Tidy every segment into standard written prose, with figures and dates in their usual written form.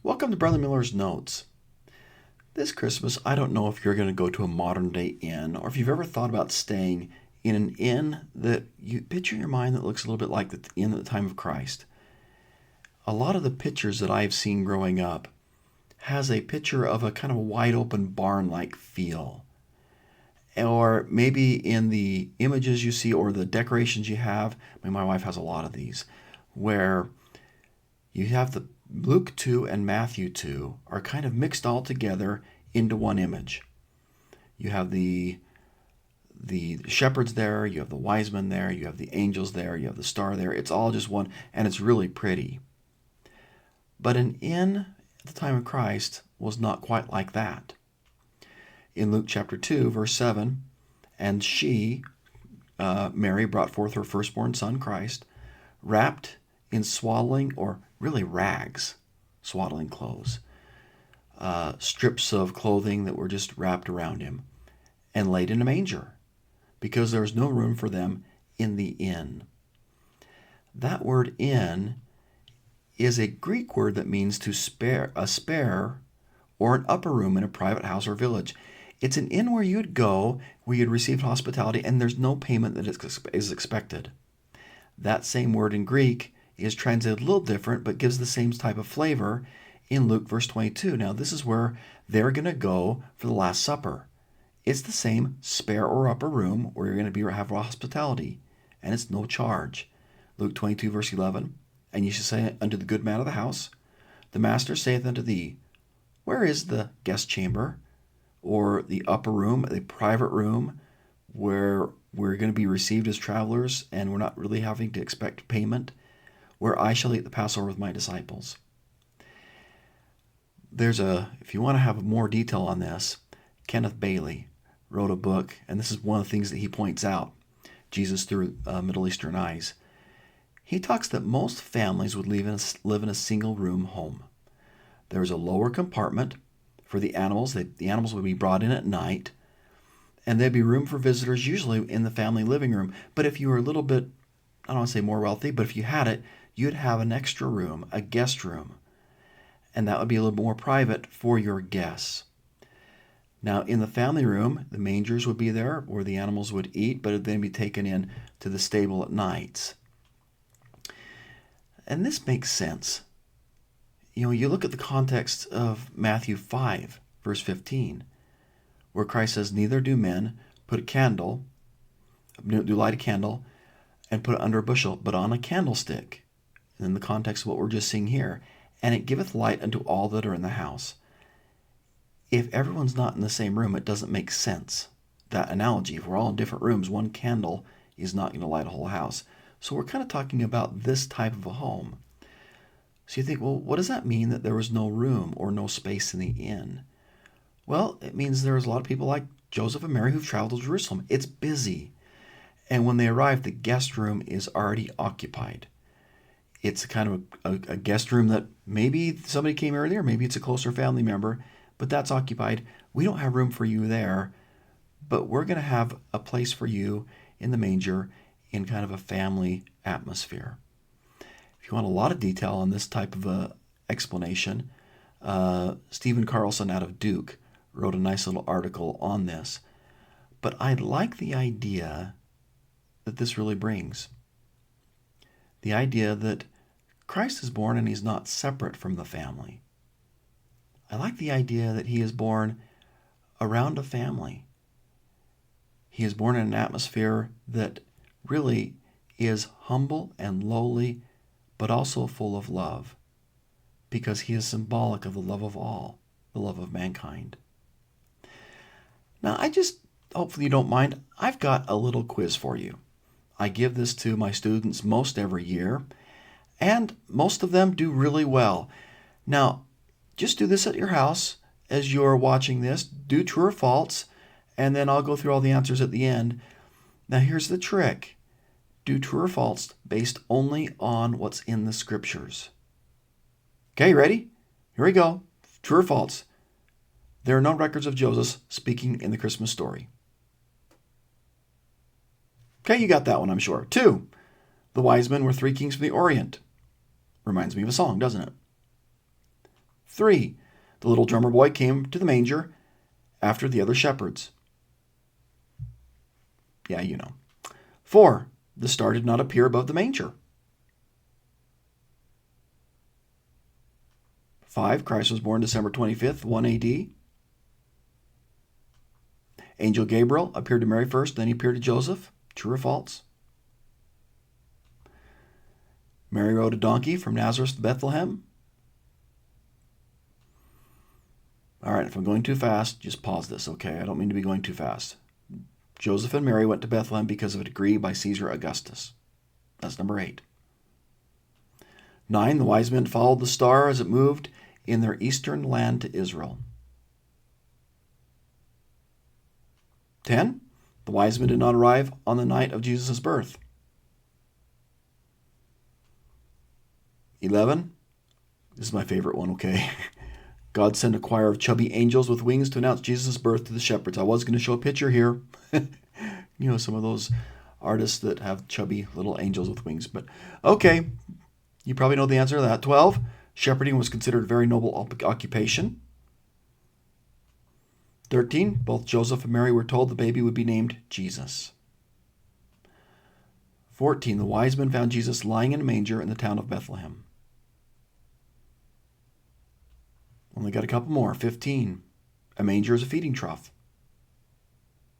Welcome to Brother Miller's Notes. This Christmas, I don't know if you're going to go to a modern day inn or if you've ever thought about staying in an inn that you picture in your mind that looks a little bit like the inn at the time of Christ. A lot of the pictures that I've seen growing up has a picture of a kind of a wide open barn-like feel. Or maybe in the images you see or the decorations you have, my wife has a lot of these, where you have the Luke 2 and Matthew 2 are kind of mixed all together into one image. You have the shepherds there, you have the wise men there, you have the angels there, you have the star there. It's all just one, and it's really pretty. But an inn at the time of Christ was not quite like that. In Luke chapter 2, verse 7, and she, Mary, brought forth her firstborn son, Christ, wrapped in swaddling, or really rags, swaddling clothes, strips of clothing that were just wrapped around him, and laid in a manger, because there was no room for them in the inn. That word inn is a Greek word that means to spare or an upper room in a private house or village. It's an inn where you'd go, where you'd receive hospitality, and there's no payment that is expected. That same word in Greek is translated a little different, but gives the same type of flavor in Luke verse 22. Now, this is where they're going to go for the Last Supper. It's the same spare or upper room where you're going to have hospitality, and it's no charge. Luke 22 verse 11, and ye shall say unto the good man of the house, the master saith unto thee, where is the guest chamber, or the upper room, the private room, where we're going to be received as travelers, and we're not really having to expect payment, where I shall eat the Passover with my disciples. If you want to have more detail on this, Kenneth Bailey wrote a book, and this is one of the things that he points out, Jesus through Middle Eastern eyes. He talks that most families would live in a single-room home. There's a lower compartment for the animals. The animals would be brought in at night, and there'd be room for visitors, usually in the family living room. But if you were a little bit, I don't want to say more wealthy, but if you had it, you'd have an extra room, a guest room, and that would be a little more private for your guests. Now, in the family room, the mangers would be there where the animals would eat, but it'd then be taken in to the stable at nights. And this makes sense. You look at the context of Matthew 5, verse 15, where Christ says, neither do men light a candle and put it under a bushel, but on a candlestick, in the context of what we're just seeing here, and it giveth light unto all that are in the house. If everyone's not in the same room, it doesn't make sense. That analogy, if we're all in different rooms, one candle is not going to light a whole house. So we're kind of talking about this type of a home. So you think, well, what does that mean that there was no room or no space in the inn? Well, it means there was a lot of people like Joseph and Mary who've traveled to Jerusalem. It's busy. And when they arrive, the guest room is already occupied. It's kind of a guest room that maybe somebody came earlier, maybe it's a closer family member, but that's occupied. We don't have room for you there, but we're going to have a place for you in the manger in kind of a family atmosphere. If you want a lot of detail on this type of explanation, Stephen Carlson out of Duke wrote a nice little article on this. But I like the idea that this really brings. The idea that Christ is born and he's not separate from the family. I like the idea that he is born around a family. He is born in an atmosphere that really is humble and lowly, but also full of love, because he is symbolic of the love of all, the love of mankind. Now, hopefully you don't mind, I've got a little quiz for you. I give this to my students most every year, and most of them do really well. Now, just do this at your house as you're watching this. Do true or false, and then I'll go through all the answers at the end. Now, here's the trick. Do true or false based only on what's in the scriptures. Okay, ready? Here we go. True or false? There are no records of Joseph speaking in the Christmas story. Okay, you got that one, I'm sure. 2, the wise men were 3 kings from the Orient. Reminds me of a song, doesn't it? 3. The little drummer boy came to the manger after the other shepherds. Yeah, you know. 4. The star did not appear above the manger. 5. Christ was born December 25th, 1 AD. Angel Gabriel appeared to Mary first, then he appeared to Joseph. True or false? Mary rode a donkey from Nazareth to Bethlehem. All right, if I'm going too fast, just pause this, okay? I don't mean to be going too fast. Joseph and Mary went to Bethlehem because of a decree by Caesar Augustus. That's number 8. 9. The wise men followed the star as it moved in their eastern land to Israel. 10. The wise men did not arrive on the night of Jesus' birth. 11. This is my favorite one, okay? God sent a choir of chubby angels with wings to announce Jesus' birth to the shepherds. I was going to show a picture here. You know, some of those artists that have chubby little angels with wings. But okay, you probably know the answer to that. 12. Shepherding was considered a very noble occupation. 13. Both Joseph and Mary were told the baby would be named Jesus. 14. The wise men found Jesus lying in a manger in the town of Bethlehem. Only got a couple more. 15. A manger is a feeding trough.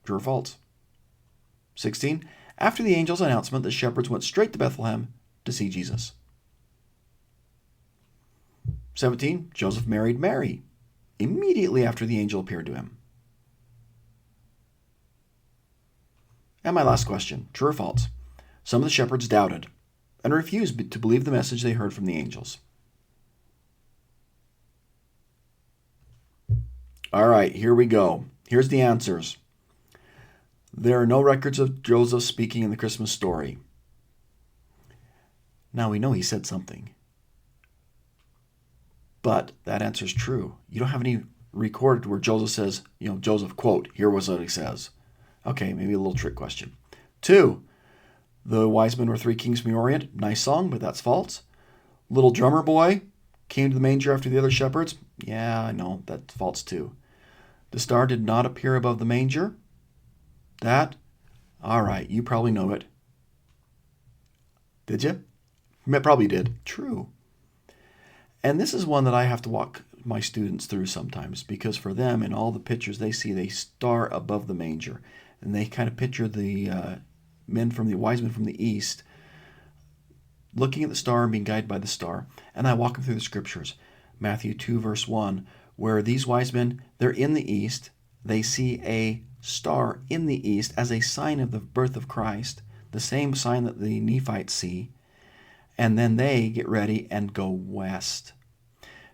True or false? 16. After the angel's announcement, the shepherds went straight to Bethlehem to see Jesus. 17. Joseph married Mary immediately after the angel appeared to him. And my last question, true or false? Some of the shepherds doubted and refused to believe the message they heard from the angels. All right, here we go. Here's the answers. There are no records of Joseph speaking in the Christmas story. Now we know he said something. But that answer is true. You don't have any recorded where Joseph says, Joseph, quote, here was what he says. Okay, maybe a little trick question. 2, the wise men were 3 kings from the Orient. Nice song, but that's false. Little drummer boy came to the manger after the other shepherds. Yeah, I know, that's false too. The star did not appear above the manger. All right, you probably know it. Did you? Probably did. True. And this is one that I have to walk my students through sometimes, because for them, in all the pictures, they see the star above the manger. And they kind of picture the wise men from the east looking at the star and being guided by the star. And I walk them through the scriptures. Matthew 2, verse 1, where these wise men, they're in the east. They see a star in the east as a sign of the birth of Christ, the same sign that the Nephites see. And then they get ready and go west.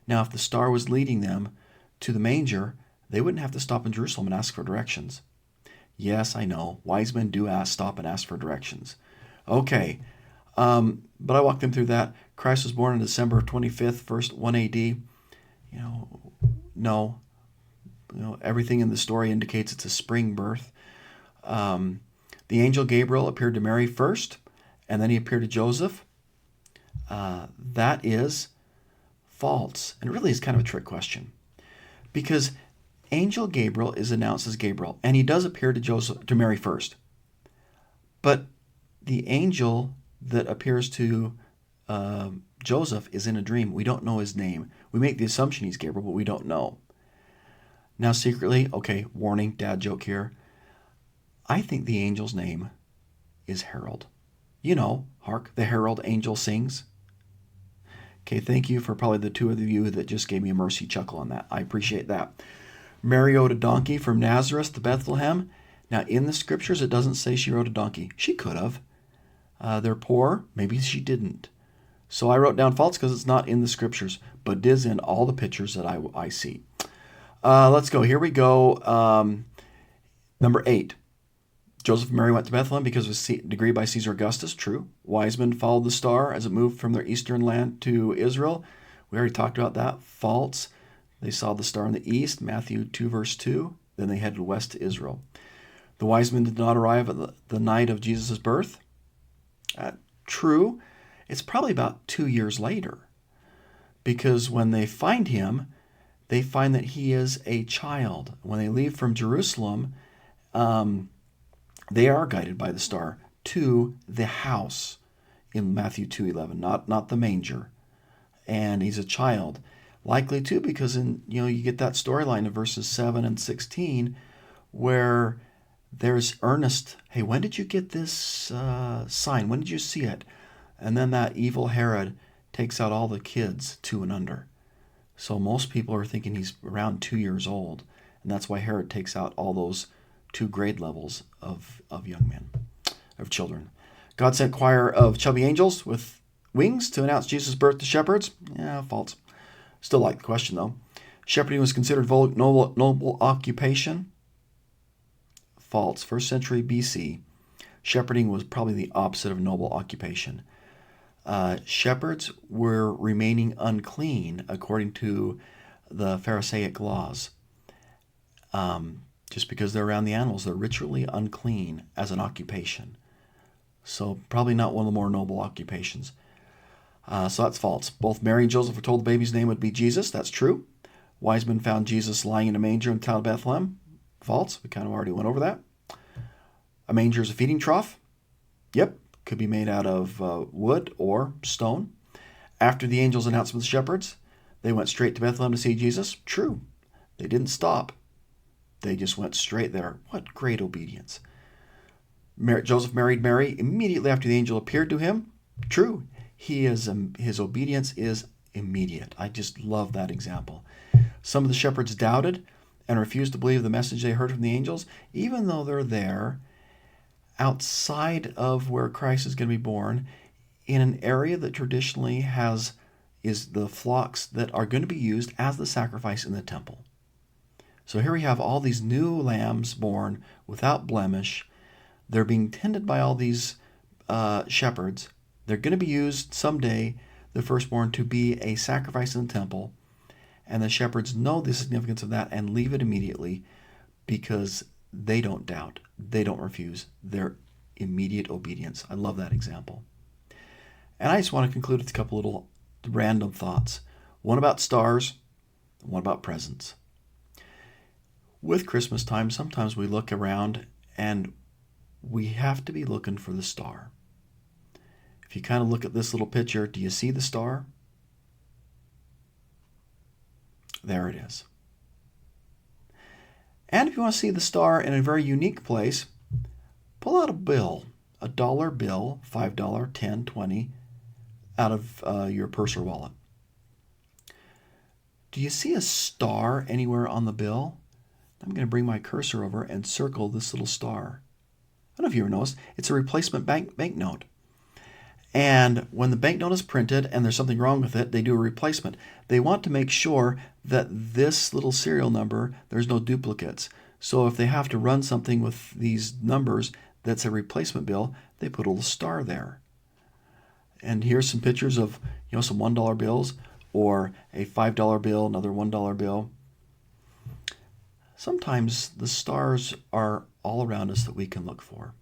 Now, if the star was leading them to the manger, they wouldn't have to stop in Jerusalem and ask for directions. Yes, I know. Wise men do stop and ask for directions. Okay, but I walked them through that. Christ was born on December 25th, 1 AD. No. Everything in the story indicates it's a spring birth. The angel Gabriel appeared to Mary first, and then he appeared to Joseph. That is false. And really is kind of a trick question, because angel Gabriel is announced as Gabriel, and he does appear to Mary first. But the angel that appears to Joseph is in a dream. We don't know his name. We make the assumption he's Gabriel, but we don't know. Now secretly, okay, warning, dad joke here, I think the angel's name is Harold. Hark, the herald angel sings. Okay, thank you for probably the 2 of you that just gave me a mercy chuckle on that. I appreciate that. Mary rode a donkey from Nazareth to Bethlehem. Now, in the scriptures, it doesn't say she rode a donkey. She could have. They're poor. Maybe she didn't. So I wrote down false because it's not in the scriptures, but it is in all the pictures that I see. Let's go. Here we go. Number 8. Joseph and Mary went to Bethlehem because of a decree by Caesar Augustus. True. Wise men followed the star as it moved from their eastern land to Israel. We already talked about that. False. They saw the star in the east, Matthew 2, verse 2. Then they headed west to Israel. The wise men did not arrive at the night of Jesus' birth. True. It's probably about 2 years later, because when they find him, they find that he is a child. When they leave from Jerusalem, they are guided by the star to the house in Matthew 2:11, not the manger. And he's a child, likely too, because you get that storyline in verses 7 and 16 where there's earnest, hey, when did you get this sign? When did you see it? And then that evil Herod takes out all the kids 2 and under. So most people are thinking he's around 2 years old, and that's why Herod takes out all those 2 grade levels of young men, of children. God sent choir of chubby angels with wings to announce Jesus' birth to shepherds. Yeah, false. Still like the question, though. Shepherding was considered noble occupation. False. 1st century BC, shepherding was probably the opposite of noble occupation. Shepherds were remaining unclean according to the Pharisaic laws. Just because they're around the animals, they're ritually unclean as an occupation. So probably not one of the more noble occupations. So that's false. Both Mary and Joseph were told the baby's name would be Jesus. That's true. Wise men found Jesus lying in a manger in the town of Bethlehem. False. We kind of already went over that. A manger is a feeding trough. Yep. Could be made out of wood or stone. After the angels announced to the shepherds, they went straight to Bethlehem to see Jesus. True. They didn't stop. They just went straight there. What great obedience. Joseph married Mary immediately after the angel appeared to him. True. His obedience is immediate. I just love that example. Some of the shepherds doubted and refused to believe the message they heard from the angels, even though they're there outside of where Christ is going to be born, in an area that traditionally is the flocks that are going to be used as the sacrifice in the temple. So here we have all these new lambs born without blemish. They're being tended by all these shepherds. They're going to be used someday, the firstborn, to be a sacrifice in the temple. And the shepherds know the significance of that and leave it immediately because they don't doubt. They don't refuse. They're immediate obedience. I love that example. And I just want to conclude with a couple little random thoughts. One about stars, one about presents. With Christmas time, sometimes we look around and we have to be looking for the star. If you kind of look at this little picture, do you see the star? There it is. And if you want to see the star in a very unique place, pull out a bill, a dollar bill, $5, $10, $20, out of your purse or wallet. Do you see a star anywhere on the bill? I'm going to bring my cursor over and circle this little star. I don't know if you ever noticed, it's a replacement banknote. And when the banknote is printed and there's something wrong with it, they do a replacement. They want to make sure that this little serial number, there's no duplicates. So if they have to run something with these numbers that's a replacement bill, they put a little star there. And here's some pictures of some $1 bills or a $5 bill, another $1 bill. Sometimes the stars are all around us that we can look for.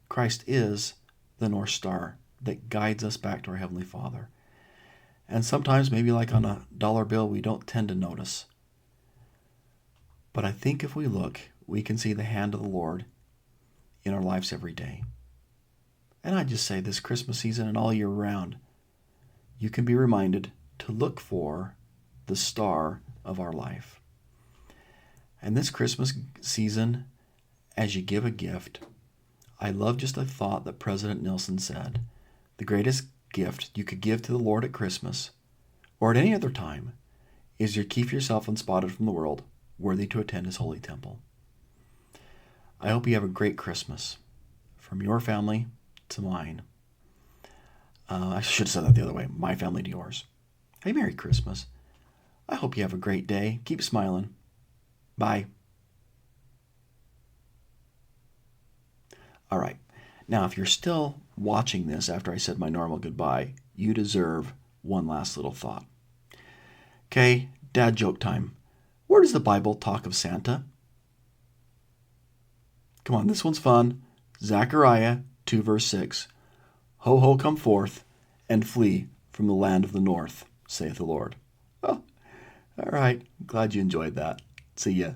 Christ is the North Star that guides us back to our Heavenly Father. And sometimes, maybe like on a dollar bill, we don't tend to notice. But I think if we look, we can see the hand of the Lord in our lives every day. And I just say this Christmas season and all year round, you can be reminded to look for the star of our life. And this Christmas season, as you give a gift, I love just a thought that President Nelson said. The greatest gift you could give to the Lord at Christmas, or at any other time, is to keep yourself unspotted from the world, worthy to attend his holy temple. I hope you have a great Christmas, from your family to mine. I should have said that the other way, my family to yours. Hey, Merry Christmas. I hope you have a great day. Keep smiling. Bye. All right. Now, if you're still watching this after I said my normal goodbye, you deserve one last little thought. Okay, dad joke time. Where does the Bible talk of Santa? Come on, this one's fun. Zechariah 2 verse 6. Ho, ho, come forth and flee from the land of the north. saith the Lord. Oh, all right. Glad you enjoyed that. See ya.